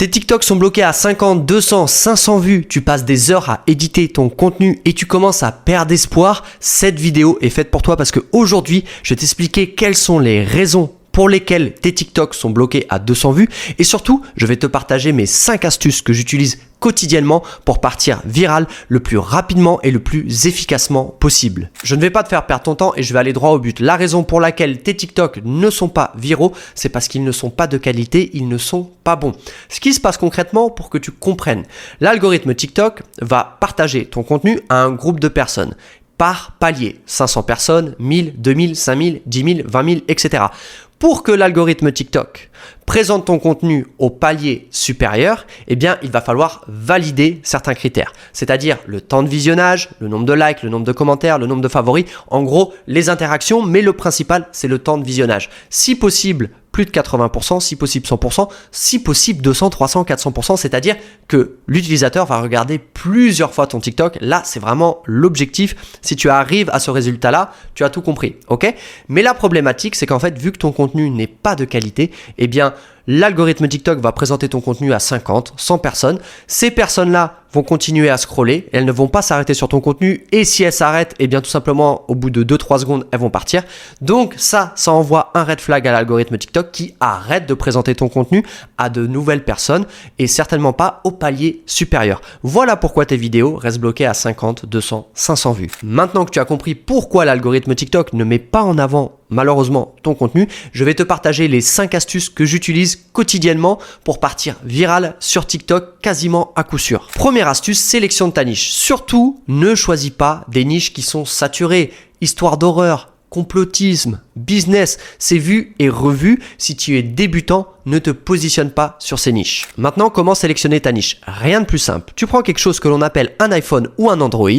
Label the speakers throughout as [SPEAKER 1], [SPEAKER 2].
[SPEAKER 1] Tes TikToks sont bloqués à 50, 200, 500 vues, tu passes des heures à éditer ton contenu et tu commences à perdre espoir. Cette vidéo est faite pour toi parce qu'aujourd'hui, je vais t'expliquer quelles sont les raisons pour lesquelles tes TikToks sont bloqués à 200 vues et surtout, je vais te partager mes 5 astuces que j'utilise quotidiennement pour partir viral le plus rapidement et le plus efficacement possible. Je ne vais pas te faire perdre ton temps et je vais aller droit au but. La raison pour laquelle tes TikToks ne sont pas viraux, c'est parce qu'ils ne sont pas de qualité, ils ne sont pas bons. Ce qui se passe concrètement pour que tu comprennes, l'algorithme TikTok va partager ton contenu à un groupe de personnes par palier, 500 personnes, 1000, 2000, 5000, 10 000, 20 000, etc. Pour que l'algorithme TikTok présente ton contenu au palier supérieur, eh bien, il va falloir valider certains critères, c'est-à-dire le temps de visionnage, le nombre de likes, le nombre de commentaires, le nombre de favoris, en gros, les interactions, mais le principal, c'est le temps de visionnage. Si possible, plus de 80%, si possible 100%, si possible 200, 300, 400%, c'est-à-dire que l'utilisateur va regarder plusieurs fois ton TikTok. Là, c'est vraiment l'objectif. Si tu arrives à ce résultat-là, tu as tout compris, ok? Mais la problématique, c'est qu'en fait, vu que ton contenu n'est pas de qualité, eh bien, l'algorithme TikTok va présenter ton contenu à 50, 100 personnes. Ces personnes-là vont continuer à scroller, elles ne vont pas s'arrêter sur ton contenu et si elles s'arrêtent, eh bien tout simplement au bout de 2-3 secondes, elles vont partir. Donc ça envoie un red flag à l'algorithme TikTok qui arrête de présenter ton contenu à de nouvelles personnes et certainement pas au palier supérieur. Voilà pourquoi tes vidéos restent bloquées à 50, 200, 500 vues. Maintenant que tu as compris pourquoi l'algorithme TikTok ne met pas en avant malheureusement ton contenu, je vais te partager les 5 astuces que j'utilise quotidiennement pour partir viral sur TikTok quasiment à coup sûr. Première astuce, sélectionne ta niche. Surtout, ne choisis pas des niches qui sont saturées. Histoire d'horreur, complotisme, business, c'est vu et revu. Si tu es débutant, ne te positionne pas sur ces niches. Maintenant, comment sélectionner ta niche? Rien de plus simple. Tu prends quelque chose que l'on appelle un iPhone ou un Android,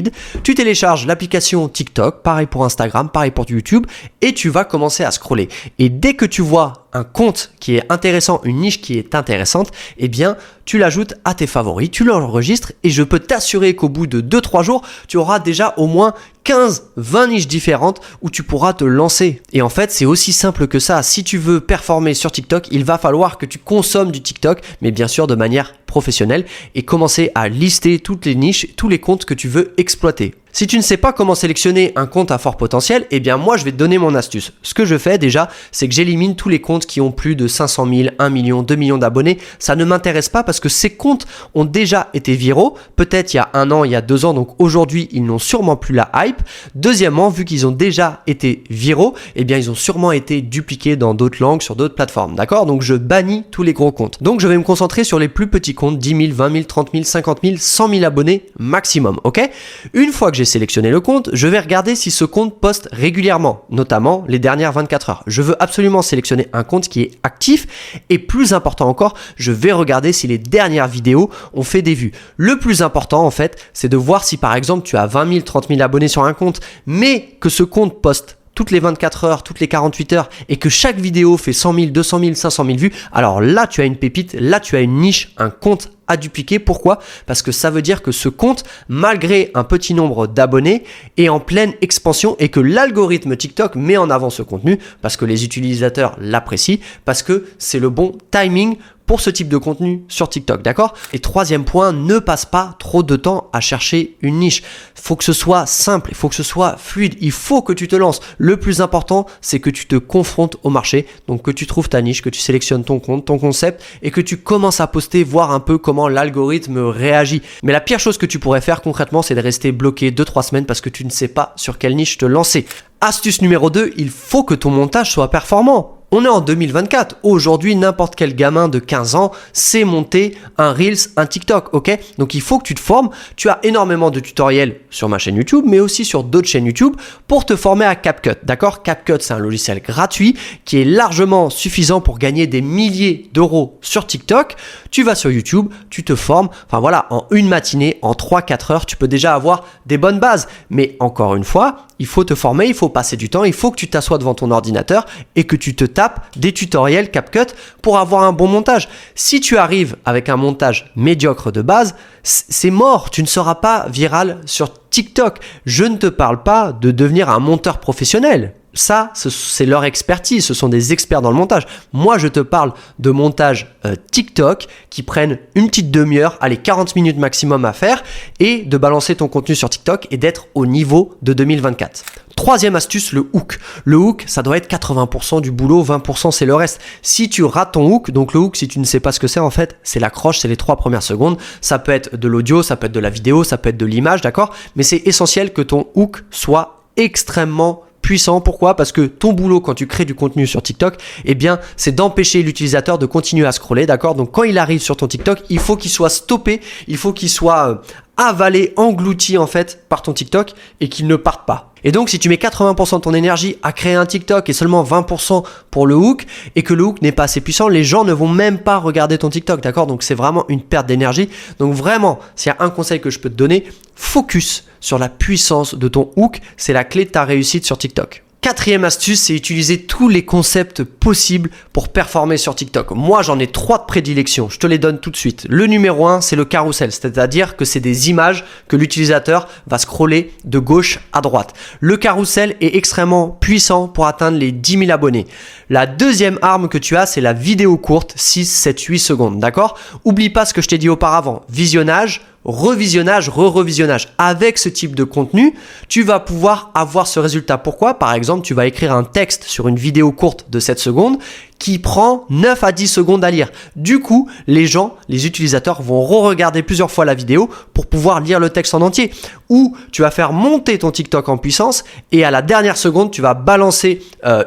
[SPEAKER 1] tu télécharges l'application TikTok, pareil pour Instagram, pareil pour YouTube, et tu vas commencer à scroller. Et dès que tu vois un compte qui est intéressant, une niche qui est intéressante, eh bien, tu l'ajoutes à tes favoris, tu l'enregistres et je peux t'assurer qu'au bout de 2-3 jours, tu auras déjà au moins 15-20 niches différentes où tu pourras te lancer. Et en fait, c'est aussi simple que ça. Si tu veux performer sur TikTok, il va falloir que tu consommes du TikTok, mais bien sûr de manière professionnelle et commencer à lister toutes les niches, tous les comptes que tu veux exploiter. Si tu ne sais pas comment sélectionner un compte à fort potentiel, eh bien moi je vais te donner mon astuce. Ce que je fais déjà, c'est que j'élimine tous les comptes qui ont plus de 500 000, 1 million, 2 millions d'abonnés. Ça ne m'intéresse pas parce que ces comptes ont déjà été viraux, peut-être il y a 1 an, il y a 2 ans, donc aujourd'hui ils n'ont sûrement plus la hype. Deuxièmement, vu qu'ils ont déjà été viraux, eh bien ils ont sûrement été dupliqués dans d'autres langues, sur d'autres plateformes, d'accord? Donc je bannis tous les gros comptes. Donc je vais me concentrer sur les plus petits comptes, 10 000, 20 000, 30 000, 50 000, 100 000 abonnés maximum, ok? Une fois que j'ai sélectionné le compte, je vais regarder si ce compte poste régulièrement, notamment les dernières 24 heures. Je veux absolument sélectionner un compte qui est actif et plus important encore, je vais regarder si les dernières vidéos ont fait des vues. Le plus important en fait, c'est de voir si par exemple tu as 20 000, 30 000 abonnés sur un compte, mais que ce compte poste toutes les 24 heures, toutes les 48 heures et que chaque vidéo fait 100 000, 200 000, 500 000 vues, alors là tu as une pépite, là tu as une niche, un compte à dupliquer. Pourquoi? Parce que ça veut dire que ce compte, malgré un petit nombre d'abonnés, est en pleine expansion et que l'algorithme TikTok met en avant ce contenu parce que les utilisateurs l'apprécient, parce que c'est le bon timing pour ce type de contenu sur TikTok, d'accord? Et troisième point, ne passe pas trop de temps à chercher une niche. Il faut que ce soit simple, il faut que ce soit fluide, il faut que tu te lances. Le plus important, c'est que tu te confrontes au marché, donc que tu trouves ta niche, que tu sélectionnes ton compte, ton concept et que tu commences à poster, voir un peu comment l'algorithme réagit. Mais la pire chose que tu pourrais faire concrètement, c'est de rester bloqué 2-3 semaines parce que tu ne sais pas sur quelle niche te lancer. Astuce numéro 2, il faut que ton montage soit performant. On est en 2024. Aujourd'hui, n'importe quel gamin de 15 ans sait monter un Reels, un TikTok, ok? Donc, il faut que tu te formes. Tu as énormément de tutoriels sur ma chaîne YouTube, mais aussi sur d'autres chaînes YouTube pour te former à CapCut, d'accord? CapCut, c'est un logiciel gratuit qui est largement suffisant pour gagner des milliers d'euros sur TikTok. Tu vas sur YouTube, tu te formes. Enfin voilà, en une matinée, en 3-4 heures, tu peux déjà avoir des bonnes bases. Mais encore une fois, il faut te former, il faut passer du temps, il faut que tu t'assoies devant ton ordinateur et que tu te tapes des tutoriels CapCut pour avoir un bon montage. Si tu arrives avec un montage médiocre de base, c'est mort, tu ne seras pas viral sur TikTok. Je ne te parle pas de devenir un monteur professionnel. Ça, c'est leur expertise, ce sont des experts dans le montage. Moi, je te parle de montage TikTok qui prennent une petite demi-heure, allez, 40 minutes maximum à faire et de balancer ton contenu sur TikTok et d'être au niveau de 2024. Troisième astuce, le hook. Le hook, ça doit être 80% du boulot, 20% c'est le reste. Si tu rates ton hook, donc le hook, si tu ne sais pas ce que c'est en fait, c'est l'accroche, c'est les 3 premières secondes. Ça peut être de l'audio, ça peut être de la vidéo, ça peut être de l'image, d'accord? Mais c'est essentiel que ton hook soit extrêmement puissant. Pourquoi? Parce que ton boulot quand tu crées du contenu sur TikTok, eh bien, c'est d'empêcher l'utilisateur de continuer à scroller, d'accord? Donc quand il arrive sur ton TikTok, il faut qu'il soit stoppé, il faut qu'il soit avalé, englouti en fait par ton TikTok et qu'il ne parte pas. Et donc si tu mets 80% de ton énergie à créer un TikTok et seulement 20% pour le hook et que le hook n'est pas assez puissant, les gens ne vont même pas regarder ton TikTok, d'accord? Donc c'est vraiment une perte d'énergie. Donc vraiment, s'il y a un conseil que je peux te donner, focus sur la puissance de ton hook, c'est la clé de ta réussite sur TikTok. Quatrième astuce, c'est utiliser tous les concepts possibles pour performer sur TikTok. Moi, j'en ai 3 de prédilection. Je te les donne tout de suite. Le numéro 1, c'est le carrousel, c'est-à-dire que c'est des images que l'utilisateur va scroller de gauche à droite. Le carrousel est extrêmement puissant pour atteindre les 10 000 abonnés. La deuxième arme que tu as, c'est la vidéo courte, 6, 7, 8 secondes, d'accord? Oublie pas ce que je t'ai dit auparavant. Visionnage, revisionnage, re-revisionnage. Avec ce type de contenu, tu vas pouvoir avoir ce résultat. Pourquoi? Par exemple, tu vas écrire un texte sur une vidéo courte de 7 secondes qui prend 9 à 10 secondes à lire. Du coup, les gens, les utilisateurs vont re-regarder plusieurs fois la vidéo pour pouvoir lire le texte en entier. Ou tu vas faire monter ton TikTok en puissance et à la dernière seconde, tu vas balancer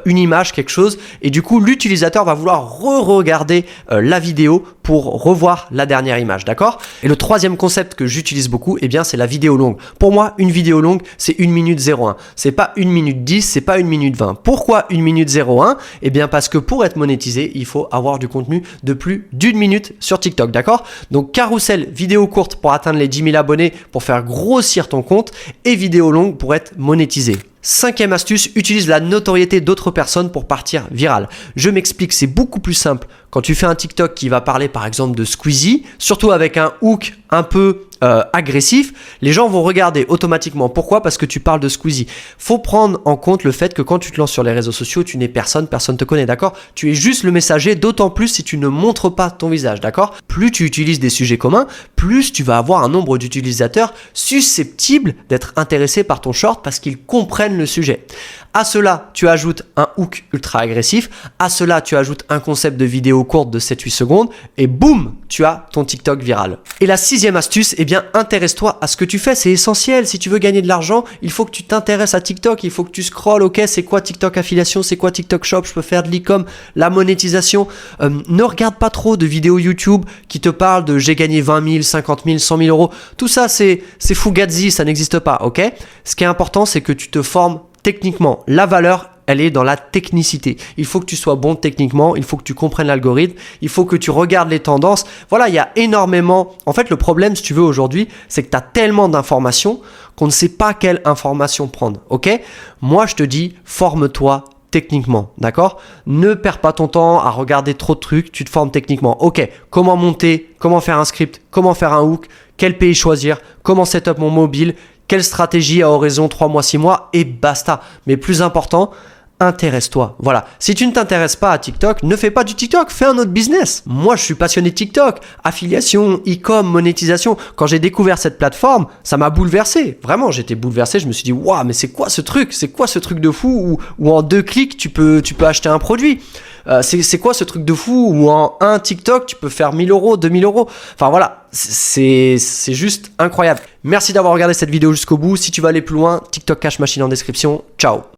[SPEAKER 1] une image, quelque chose, et du coup, l'utilisateur va vouloir re-regarder la vidéo pour revoir la dernière image, d'accord? Et le troisième concept que j'utilise beaucoup, eh bien, c'est la vidéo longue. Pour moi, une vidéo longue, c'est 1 minute 01. C'est pas 1 minute 10, c'est pas 1 minute 20. Pourquoi 1 minute 01? Eh bien, parce que pour être monétisé, il faut avoir du contenu de plus d'1 minute sur TikTok, d'accord? Donc, carrousel, vidéo courte pour atteindre les 10 000 abonnés, pour faire grossir ton compte, et vidéo longue pour être monétisé. Cinquième astuce, utilise la notoriété d'autres personnes pour partir viral. Je m'explique, c'est beaucoup plus simple. Quand tu fais un TikTok qui va parler par exemple de Squeezie, surtout avec un hook un peu agressif, les gens vont regarder automatiquement. Pourquoi? Parce que tu parles de Squeezie. Faut prendre en compte le fait que quand tu te lances sur les réseaux sociaux, tu n'es personne, personne te connaît, d'accord? Tu es juste le messager, d'autant plus si tu ne montres pas ton visage, d'accord? Plus tu utilises des sujets communs, plus tu vas avoir un nombre d'utilisateurs susceptibles d'être intéressés par ton short parce qu'ils comprennent le sujet. À cela, tu ajoutes un hook ultra agressif. À cela, tu ajoutes un concept de vidéo courte de 7-8 secondes et boum, tu as ton TikTok viral. Et la sixième astuce, eh bien, intéresse-toi à ce que tu fais. C'est essentiel. Si tu veux gagner de l'argent, il faut que tu t'intéresses à TikTok. Il faut que tu scrolles. Ok, c'est quoi TikTok affiliation? C'est quoi TikTok shop? Je peux faire de l'e-com, la monétisation. Ne regarde pas trop de vidéos YouTube qui te parlent de j'ai gagné 20 000, 50 000, 100 000 euros. Tout ça, c'est fugazi, ça n'existe pas. Ok? Ce qui est important, c'est que tu te formes techniquement. La valeur, elle est dans la technicité. Il faut que tu sois bon techniquement, il faut que tu comprennes l'algorithme, il faut que tu regardes les tendances. Voilà, il y a énormément... En fait, le problème, si tu veux, aujourd'hui, c'est que tu as tellement d'informations qu'on ne sait pas quelle information prendre. Ok? Moi, je te dis, forme-toi techniquement, d'accord? Ne perds pas ton temps à regarder trop de trucs, tu te formes techniquement. Ok, comment monter, comment faire un script, comment faire un hook, quel pays choisir, comment set up mon mobile, quelle stratégie à horizon 3 mois, 6 mois et basta. Mais plus important, intéresse-toi. Voilà. Si tu ne t'intéresses pas à TikTok, ne fais pas du TikTok, fais un autre business. Moi, je suis passionné de TikTok, affiliation, e-com, monétisation. Quand j'ai découvert cette plateforme, ça m'a bouleversé. Vraiment, j'étais bouleversé. Je me suis dit, waouh, mais c'est quoi ce truc? C'est quoi ce truc de fou où en 2 clics, tu peux acheter un produit? C'est quoi ce truc de fou où en un TikTok, tu peux faire 1000 euros, 2000 euros? Enfin voilà, c'est juste incroyable. Merci d'avoir regardé cette vidéo jusqu'au bout. Si tu veux aller plus loin, TikTok Cash Machine en description. Ciao.